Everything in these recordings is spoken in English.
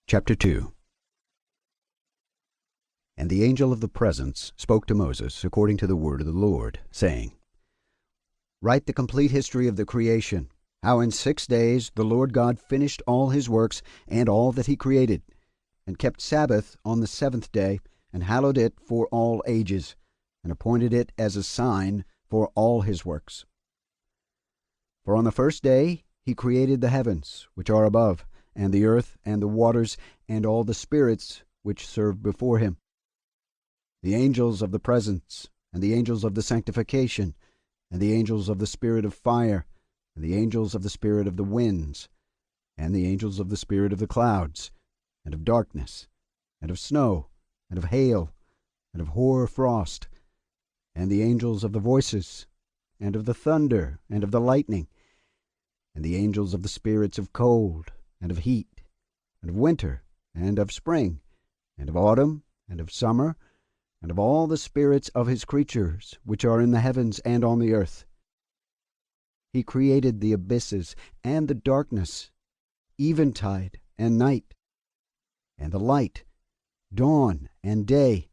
Chapter 2. And the angel of the presence spoke to Moses according to the word of the Lord, saying, Write the complete history of the creation, how in 6 days the Lord God finished all his works and all that he created, and kept Sabbath on the 7th day, and hallowed it for all ages, and appointed it as a sign for all his works. For on the 1st day he created the heavens, which are above, and the earth, and the waters, and all the spirits which serve before him, the angels of the presence, and the angels of the sanctification, and the angels of the spirit of fire, and the angels of the spirit of the winds, and the angels of the spirit of the clouds, and of darkness, and of snow, and of hail, and of hoar frost, and the angels of the voices, and of the thunder, and of the lightning, and the angels of the spirits of cold, and of heat, and of winter, and of spring, and of autumn, and of summer, and of all the spirits of his creatures which are in the heavens and on the earth. He created the abysses and the darkness, eventide and night, and the light, dawn and day,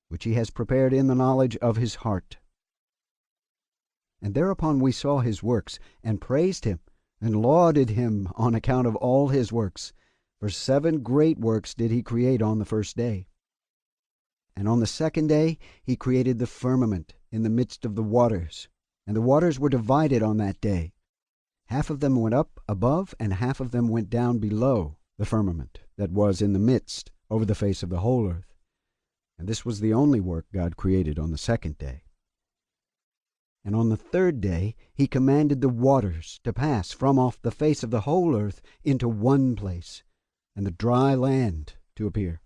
which he has prepared in the knowledge of his heart. And thereupon we saw his works, and praised him, and lauded him on account of all his works. For 7 great works did he create on the 1st day. And on the 2nd day he created the firmament in the midst of the waters, and the waters were divided on that day. Half of them went up above, and half of them went down below the firmament that was in the midst over the face of the whole earth. And this was the only work God created on the 2nd day. And on the 3rd day he commanded the waters to pass from off the face of the whole earth into one place, and the dry land to appear.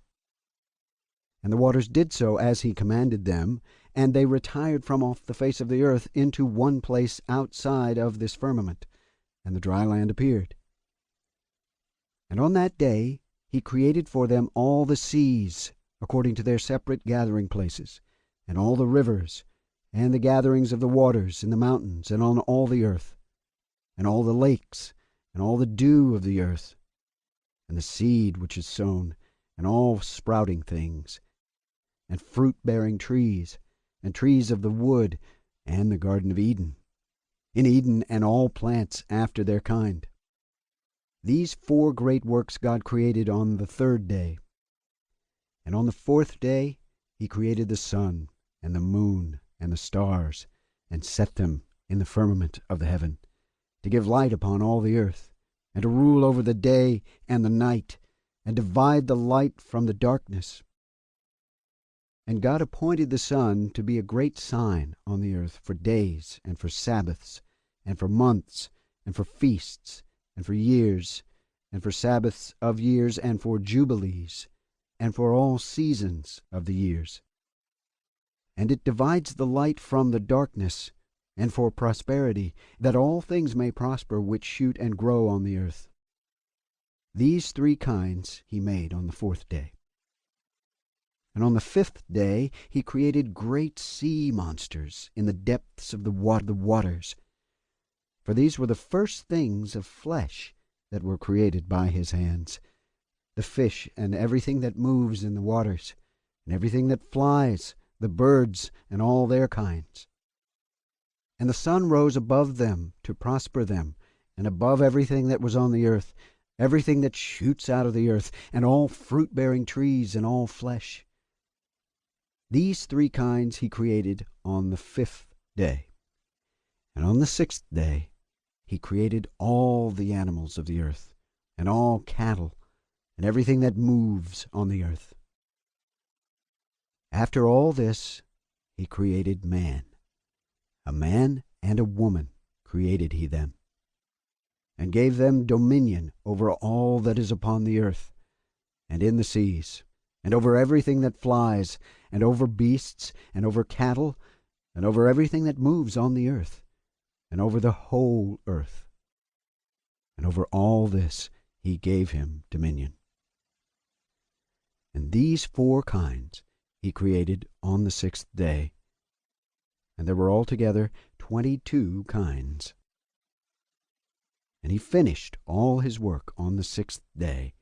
And the waters did so as he commanded them, and they retired from off the face of the earth into one place outside of this firmament, and the dry land appeared. And on that day he created for them all the seas, according to their separate gathering places, and all the rivers, and the gatherings of the waters in the mountains and on all the earth, and all the lakes, and all the dew of the earth, and the seed which is sown, and all sprouting things, and fruit-bearing trees, and trees of the wood, and the Garden of Eden, in Eden, and all plants after their kind. These 4 great works God created on the 3rd day. And on the 4th day he created the sun, and the moon, and the stars, and set them in the firmament of the heaven, to give light upon all the earth, and to rule over the day and the night, and divide the light from the darkness. And God appointed the sun to be a great sign on the earth for days, and for Sabbaths, and for months, and for feasts, and for years, and for Sabbaths of years, and for Jubilees, and for all seasons of the years. And it divides the light from the darkness, and for prosperity, that all things may prosper which shoot and grow on the earth. These 3 kinds he made on the 4th day. And on the 5th day he created great sea monsters in the depths of the waters. For these were the first things of flesh that were created by his hands, the fish and everything that moves in the waters, and everything that flies, the birds and all their kinds. And the sun rose above them to prosper them, and above everything that was on the earth, everything that shoots out of the earth, and all fruit-bearing trees and all flesh. These 3 kinds he created on the 5th day. And on the 6th day he created all the animals of the earth, and all cattle, and everything that moves on the earth. After all this he created man. A man and a woman created he them, and gave them dominion over all that is upon the earth, and in the seas, and over everything that flies, and over beasts, and over cattle, and over everything that moves on the earth, and over the whole earth. And over all this he gave him dominion. And these 4 kinds he created on the 6th day, and there were altogether 22 kinds. And he finished all his work on the 6th day,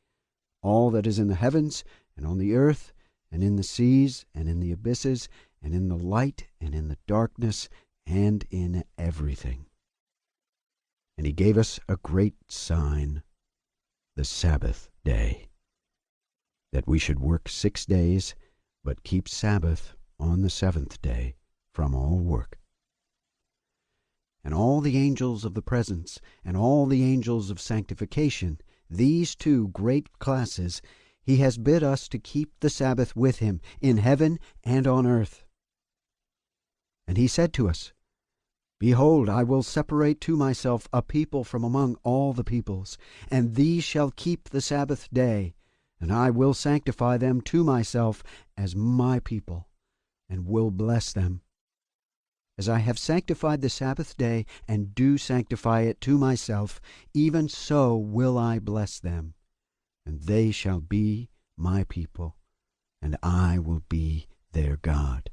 all that is in the heavens and on the earth and in the seas and in the abysses and in the light and in the darkness and in everything. And he gave us a great sign, the Sabbath day, that we should work 6 days, but keep Sabbath on the 7th day from all work. And all the angels of the presence and all the angels of sanctification, these two great classes, he has bid us to keep the Sabbath with him in heaven and on earth. And he said to us, Behold, I will separate to myself a people from among all the peoples, and these shall keep the Sabbath day, and I will sanctify them to myself as my people, and will bless them. As I have sanctified the Sabbath day, and do sanctify it to myself, even so will I bless them, and they shall be my people, and I will be their God.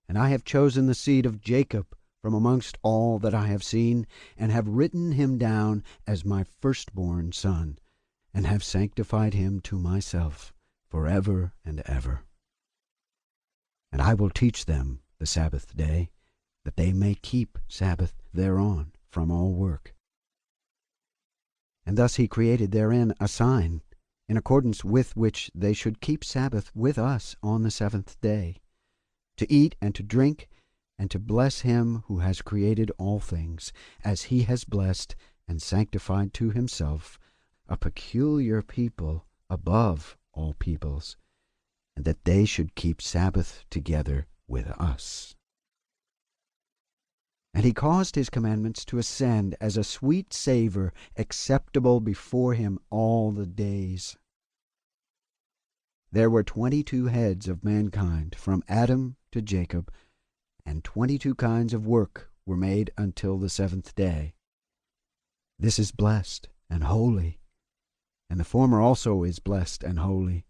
And I have chosen the seed of Jacob from amongst all that I have seen, and have written him down as my firstborn son, and have sanctified him to myself forever and ever. And I will teach them the Sabbath day, that they may keep Sabbath thereon from all work. And thus he created therein a sign, in accordance with which they should keep Sabbath with us on the 7th day, to eat and to drink, and to bless him who has created all things, as he has blessed and sanctified to himself a peculiar people above all peoples, and that they should keep Sabbath together with us. And he caused his commandments to ascend as a sweet savor, acceptable before him all the days. There were 22 heads of mankind, from Adam to Jacob, and 22 kinds of work were made until the 7th day. This is blessed and holy, and the former also is blessed and holy,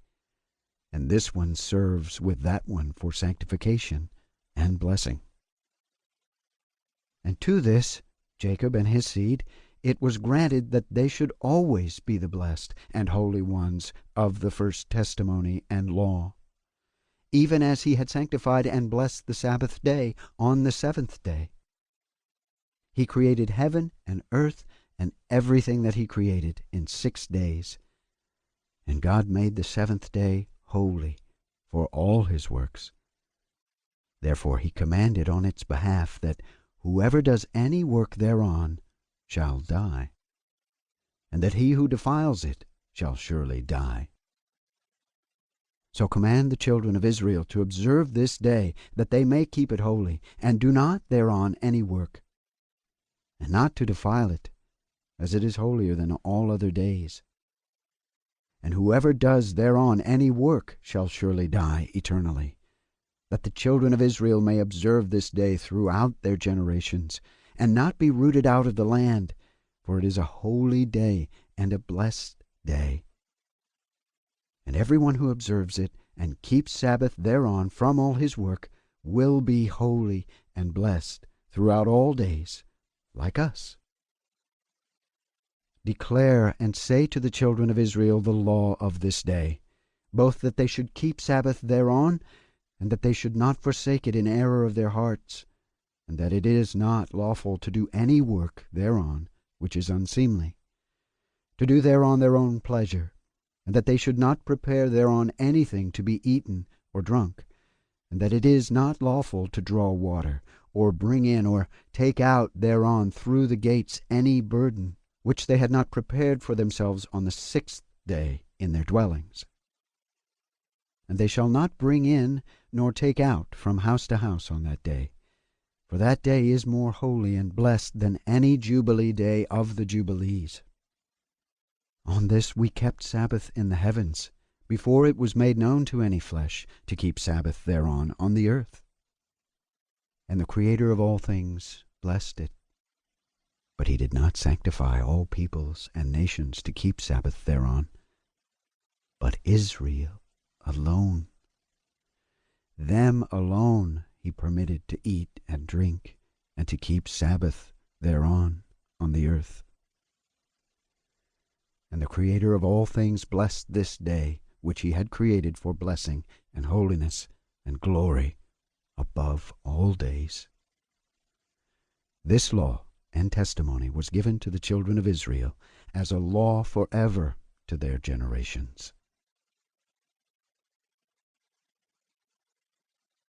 and this one serves with that one for sanctification and blessing. And to this, Jacob and his seed, it was granted that they should always be the blessed and holy ones of the first testimony and law, even as he had sanctified and blessed the Sabbath day on the 7th day. He created heaven and earth and everything that he created in 6 days. And God made the 7th day holy for all his works. Therefore he commanded on its behalf that whoever does any work thereon shall die, and that he who defiles it shall surely die. So command the children of Israel to observe this day, that they may keep it holy, and do not thereon any work, and not to defile it, as it is holier than all other days. And whoever does thereon any work shall surely die eternally, that the children of Israel may observe this day throughout their generations, and not be rooted out of the land, for it is a holy day and a blessed day. And everyone who observes it and keeps Sabbath thereon from all his work will be holy and blessed throughout all days, like us. Declare and say to the children of Israel the law of this day, both that they should keep Sabbath thereon, and that they should not forsake it in error of their hearts, and that it is not lawful to do any work thereon which is unseemly, to do thereon their own pleasure, and that they should not prepare thereon anything to be eaten or drunk, and that it is not lawful to draw water, or bring in or take out thereon through the gates any burden, which they had not prepared for themselves on the 6th day in their dwellings. And they shall not bring in nor take out from house to house on that day, for that day is more holy and blessed than any Jubilee day of the Jubilees. On this we kept Sabbath in the heavens, before it was made known to any flesh to keep Sabbath thereon on the earth. And the Creator of all things blessed it. But he did not sanctify all peoples and nations to keep Sabbath thereon, but Israel alone. Them alone he permitted to eat and drink, and to keep Sabbath thereon on the earth. And the Creator of all things blessed this day, which he had created for blessing and holiness and glory above all days. This law and testimony was given to the children of Israel as a law forever to their generations.